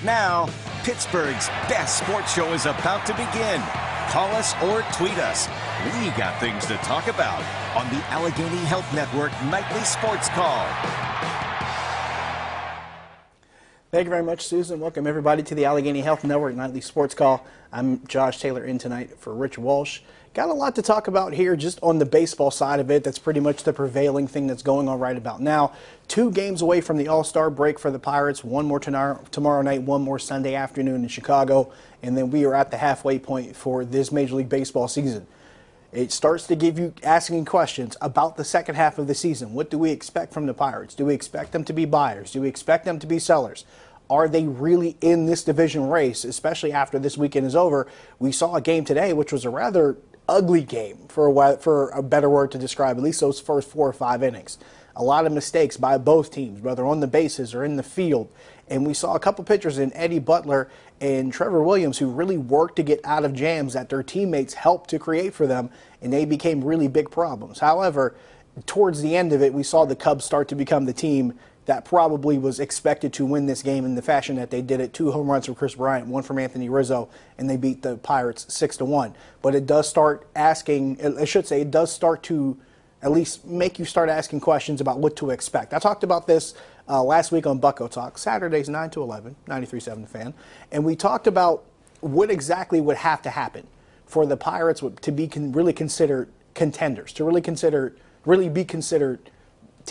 Now, Pittsburgh's best sports show is about to begin. Call us or tweet us. We got things to talk about on the Allegheny Health Network Nightly Sports Call. Thank you very much, Susan. Welcome, everybody, to the Allegheny Health Network Nightly Sports Call. I'm Josh Taylor in tonight for Rich Walsh. Got a lot to talk about here just on the baseball side of it. That's pretty much the prevailing thing that's going on right about now. 2 games away from the All-Star break for the Pirates. One more tomorrow night, one more Sunday afternoon in Chicago. And then we are at the halfway point for this Major League Baseball season. It starts to give you asking questions about the second half of the season. What do we expect from the Pirates? Do we expect them to be buyers? Do we expect them to be sellers? Are they really in this division race, especially after this weekend is over? We saw a game today, which was a rather ugly game, for a better word to describe, at least those first 4 or 5 innings. A lot of mistakes by both teams, whether on the bases or in the field. And we saw a couple pitchers in Eddie Butler and Trevor Williams who really worked to get out of jams that their teammates helped to create for them, and they became really big problems. However, towards the end of it, we saw the Cubs start to become the team that probably was expected to win this game in the fashion that they did it. 2 home runs from Chris Bryant, 1 from Anthony Rizzo, and they beat the Pirates 6-1. But it does start it does start to at least make you start asking questions about what to expect. I talked about this last week on Bucko Talk, Saturdays 9 to 11, 93.7 The Fan, and we talked about what exactly would have to happen for the Pirates to be really considered contenders, to really be considered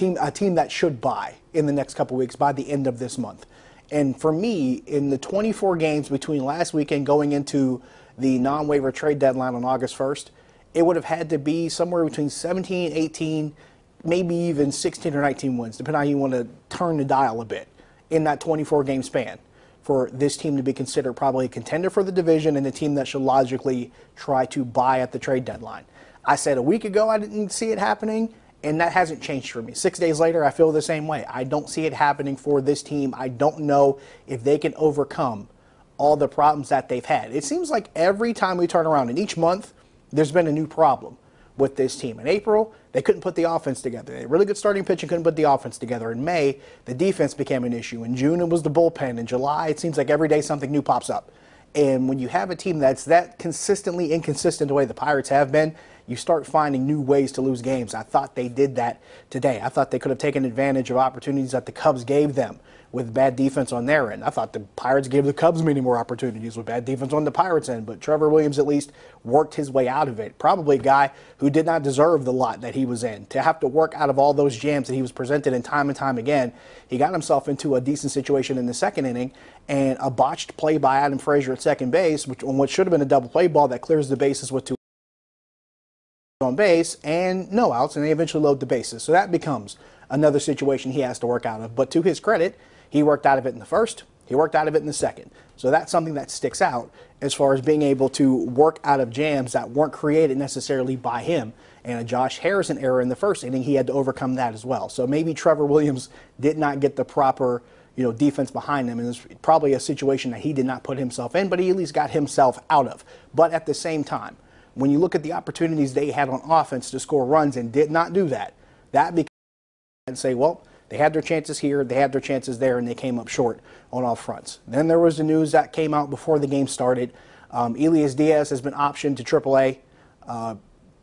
a team that should buy in the next couple weeks by the end of this month. And for me, in the 24 games between last weekend going into the non-waiver trade deadline on August 1st, it would have had to be somewhere between 17, 18, maybe even 16 or 19 wins, depending on how you want to turn the dial a bit in that 24-game span for this team to be considered probably a contender for the division and a team that should logically try to buy at the trade deadline. I said a week ago I didn't see it happening, and that hasn't changed for me. 6 days later, I feel the same way. I don't see it happening for this team. I don't know if they can overcome all the problems that they've had. It seems like every time we turn around, and each month, there's been a new problem with this team. In April, they couldn't put the offense together. They had really good starting pitching, couldn't put the offense together. In May, the defense became an issue. In June, it was the bullpen. In July, it seems like every day something new pops up. And when you have a team that's that consistently inconsistent the way the Pirates have been, you start finding new ways to lose games. I thought they did that today. I thought they could have taken advantage of opportunities that the Cubs gave them with bad defense on their end. I thought the Pirates gave the Cubs many more opportunities with bad defense on the Pirates' end, but Trevor Williams at least worked his way out of it. Probably a guy who did not deserve the lot that he was in. To have to work out of all those jams that he was presented in time and time again, he got himself into a decent situation in the second inning, and a botched play by Adam Frazier at second base, on what should have been a double play ball that clears the bases with 2 on base and no outs, and they eventually load the bases. So that becomes another situation he has to work out of. But to his credit, he worked out of it in the first, he worked out of it in the second. So that's something that sticks out as far as being able to work out of jams that weren't created necessarily by him. And a Josh Harrison error in the first inning, he had to overcome that as well. So maybe Trevor Williams did not get the proper defense behind him, and it's probably a situation that he did not put himself in, but he at least got himself out of. But at the same time, when you look at the opportunities they had on offense to score runs and did not do that, that becomes and say, well, they had their chances here, they had their chances there, and they came up short on all fronts. Then there was the news that came out before the game started. Elias Diaz has been optioned to AAA,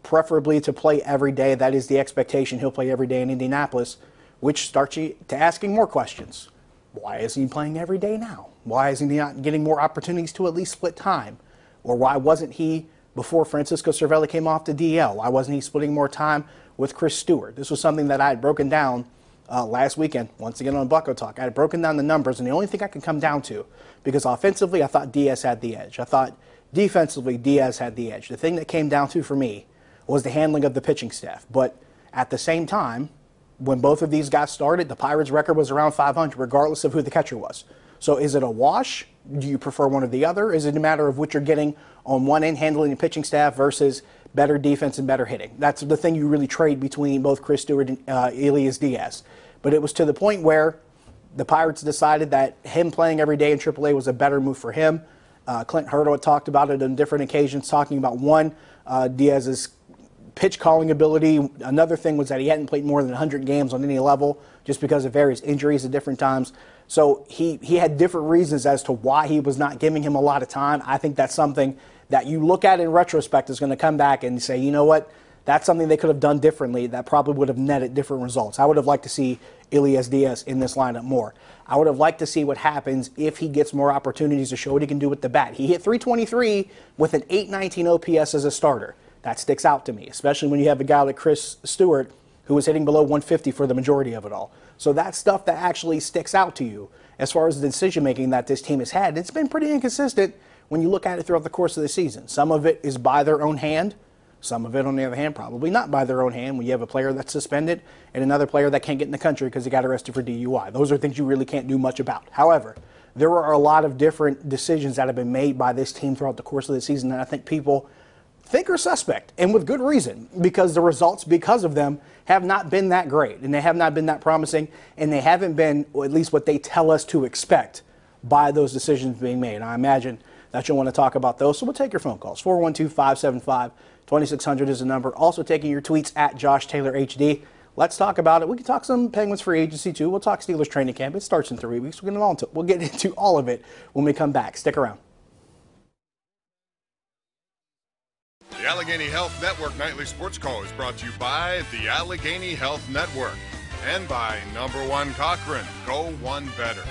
preferably to play every day. That is the expectation. He'll play every day in Indianapolis, which starts you to asking more questions. Why is he playing every day now? Why is he not getting more opportunities to at least split time? Or why wasn't he, before Francisco Cervelli came off the DL, why wasn't he splitting more time with Chris Stewart? This was something that I had broken down last weekend, once again on Bucko Talk. I had broken down the numbers, and the only thing I could come down to, because offensively I thought Diaz had the edge. I thought defensively Diaz had the edge. The thing that came down to for me was the handling of the pitching staff. But at the same time, when both of these guys started, the Pirates' record was around 500, regardless of who the catcher was. So is it a wash? Do you prefer one or the other? Is it a matter of what you're getting on one end, handling the pitching staff, versus better defense and better hitting? That's the thing you really trade between both Chris Stewart and Elias Diaz. But it was to the point where the Pirates decided that him playing every day in AAA was a better move for him. Clint Hurdle had talked about it on different occasions, talking about Diaz's pitch calling ability. Another thing was that he hadn't played more than 100 games on any level just because of various injuries at different times. So he had different reasons as to why he was not giving him a lot of time. I think that's something that you look at in retrospect is going to come back and say, you know what, that's something they could have done differently that probably would have netted different results. I would have liked to see Elias Diaz in this lineup more. I would have liked to see what happens if he gets more opportunities to show what he can do with the bat. He hit .323 with an .819 OPS as a starter. That sticks out to me, especially when you have a guy like Chris Stewart who was hitting below 150 for the majority of it all. So that's stuff that actually sticks out to you as far as the decision-making that this team has had. It's been pretty inconsistent when you look at it throughout the course of the season. Some of it is by their own hand. Some of it, on the other hand, probably not by their own hand when you have a player that's suspended and another player that can't get in the country because he got arrested for DUI. Those are things you really can't do much about. However, there are a lot of different decisions that have been made by this team throughout the course of the season that I think people think are suspect, and with good reason, because the results because of them have not been that great, and they have not been that promising, and they haven't been, or at least what they tell us to expect by those decisions being made. I imagine that you'll want to talk about those, so we'll take your phone calls. 412-575-2600 is the number. Also taking your tweets at Josh Taylor HD. Let's talk about it. We can talk some Penguins free agency too. We'll talk Steelers training camp. It starts in 3 weeks. We'll get into all of it when we come back. Stick around. The Allegheny Health Network Nightly Sports Call is brought to you by the Allegheny Health Network and by #1 Cochrane. Go one better.